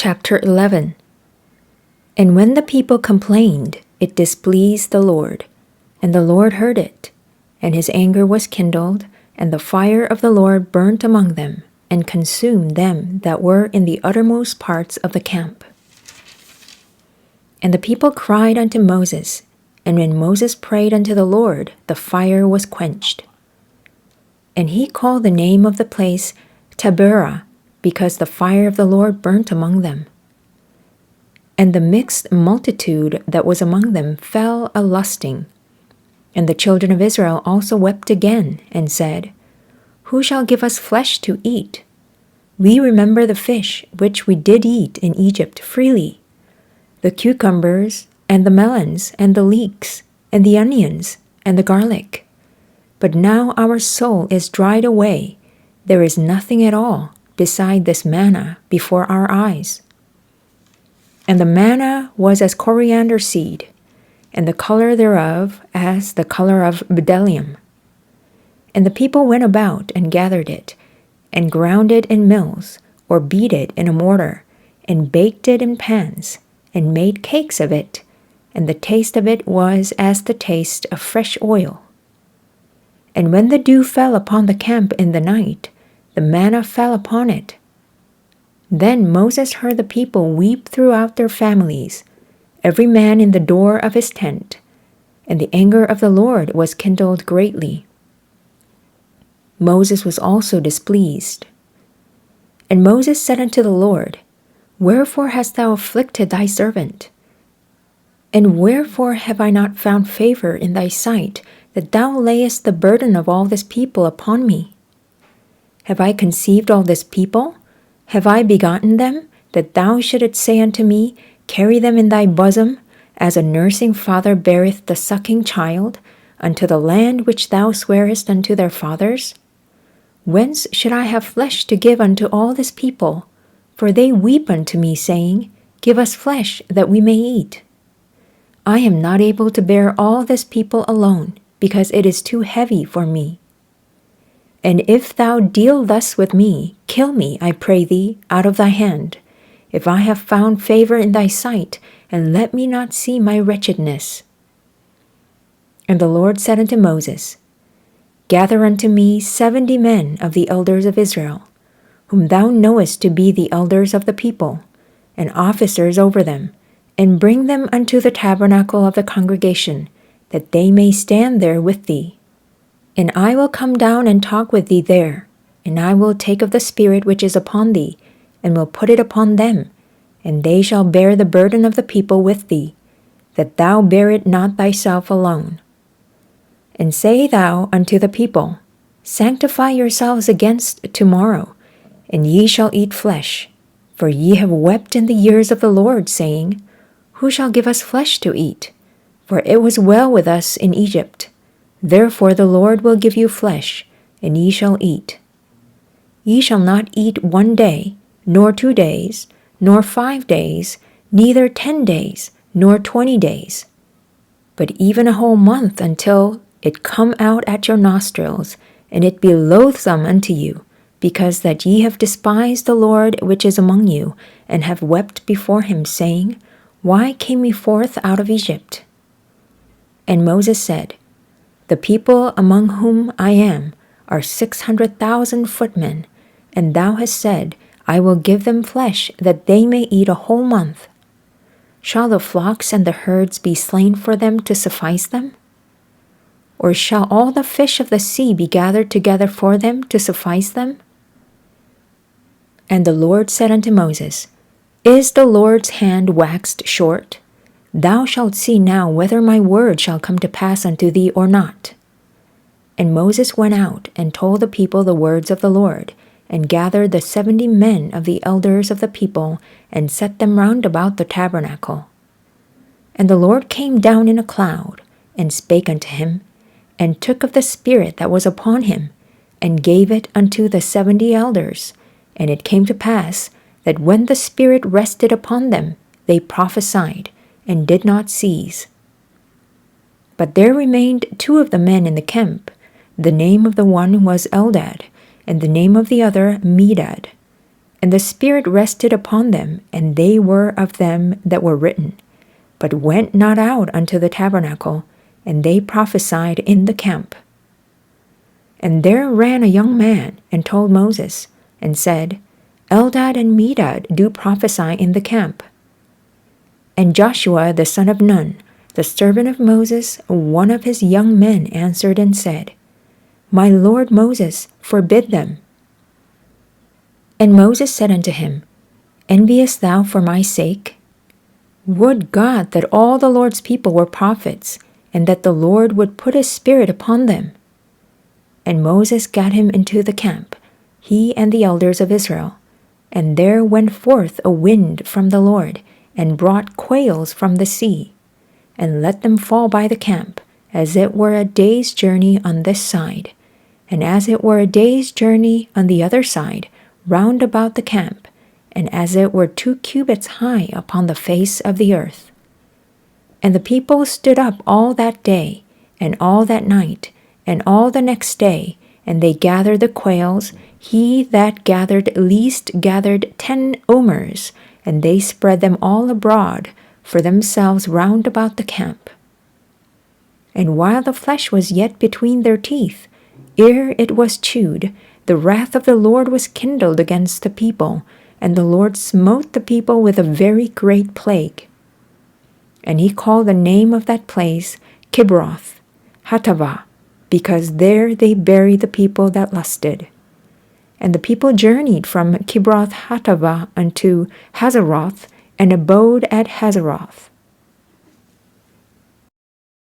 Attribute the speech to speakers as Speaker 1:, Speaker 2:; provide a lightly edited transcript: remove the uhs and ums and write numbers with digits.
Speaker 1: Chapter 11. And when the people complained, it displeased the Lord. And the Lord heard it. And his anger was kindled, and the fire of the Lord burnt among them, and consumed them that were in the uttermost parts of the camp. And the people cried unto Moses, and when Moses prayed unto the Lord, the fire was quenched. And he called the name of the place Taberah, because the fire of the Lord burnt among them. And the mixed multitude that was among them fell a-lusting. And the children of Israel also wept again, and said, Who shall give us flesh to eat? We remember the fish which we did eat in Egypt freely, the cucumbers, and the melons, and the leeks, and the onions, and the garlic. But now our soul is dried away, there is nothing at all beside this manna before our eyes. And the manna was as coriander seed, and the color thereof as the color of bdellium. And the people went about and gathered it, and ground it in mills, or beat it in a mortar, and baked it in pans, and made cakes of it, and the taste of it was as the taste of fresh oil. And when the dew fell upon the camp in the night, the manna fell upon it. Then Moses heard the people weep throughout their families, every man in the door of his tent, and the anger of the Lord was kindled greatly. Moses was also displeased. And Moses said unto the Lord, Wherefore hast thou afflicted thy servant? And wherefore have I not found favor in thy sight, that thou layest the burden of all this people upon me? Have I conceived all this people? Have I begotten them, that thou shouldest say unto me, Carry them in thy bosom, as a nursing father beareth the sucking child, unto the land which thou swarest unto their fathers? Whence should I have flesh to give unto all this people? For they weep unto me, saying, Give us flesh, that we may eat. I am not able to bear all this people alone, because it is too heavy for me. And if thou deal thus with me, kill me, I pray thee, out of thy hand, if I have found favor in thy sight, and let me not see my wretchedness. And the Lord said unto Moses, Gather unto me 70 men of the elders of Israel, whom thou knowest to be the elders of the people, and officers over them, and bring them unto the tabernacle of the congregation, that they may stand there with thee. And I will come down and talk with thee there, and I will take of the Spirit which is upon thee, and will put it upon them, and they shall bear the burden of the people with thee, that thou bear it not thyself alone. And say thou unto the people, Sanctify yourselves against tomorrow, and ye shall eat flesh, for ye have wept in the ears of the Lord, saying, Who shall give us flesh to eat? For it was well with us in Egypt. Therefore the Lord will give you flesh, and ye shall eat. Ye shall not eat 1 day, nor 2 days, nor 5 days, neither 10 days, nor 20 days, but even a whole month, until it come out at your nostrils, and it be loathsome unto you, because that ye have despised the Lord which is among you, and have wept before him, saying, Why came we forth out of Egypt? And Moses said, The people among whom I am are 600,000 footmen, and thou hast said, I will give them flesh, that they may eat a whole month. Shall the flocks and the herds be slain for them to suffice them? Or shall all the fish of the sea be gathered together for them to suffice them? And the Lord said unto Moses, Is the Lord's hand waxed short? Thou shalt see now whether my word shall come to pass unto thee or not. And Moses went out and told the people the words of the Lord, and gathered the 70 men of the elders of the people, and set them round about the tabernacle. And the Lord came down in a cloud, and spake unto him, and took of the Spirit that was upon him, and gave it unto the 70 elders. And it came to pass, that when the Spirit rested upon them, they prophesied, and did not cease. But there remained 2 of the men in the camp. The name of the one was Eldad, and the name of the other Medad. And the Spirit rested upon them, and they were of them that were written, but went not out unto the tabernacle, and they prophesied in the camp. And there ran a young man, and told Moses, and said, Eldad and Medad do prophesy in the camp. And Joshua the son of Nun, the servant of Moses, one of his young men, answered and said, My lord Moses, forbid them. And Moses said unto him, Enviest thou for my sake? Would God that all the Lord's people were prophets, and that the Lord would put his Spirit upon them. And Moses gat him into the camp, he and the elders of Israel. And there went forth a wind from the Lord, and brought quails from the sea, and let them fall by the camp, as it were a day's journey on this side, and as it were a day's journey on the other side, round about the camp, and as it were 2 cubits high upon the face of the earth. And the people stood up all that day, and all that night, and all the next day, and they gathered the quails. He that gathered least gathered 10 omers, and they spread them all abroad for themselves round about the camp. And while the flesh was yet between their teeth, ere it was chewed, the wrath of the Lord was kindled against the people, and the Lord smote the people with a very great plague. And he called the name of that place Kibroth Hattaavah, because there they buried the people that lusted. And the people journeyed from Kibroth Hattaavah unto Hazeroth, and abode at Hazeroth.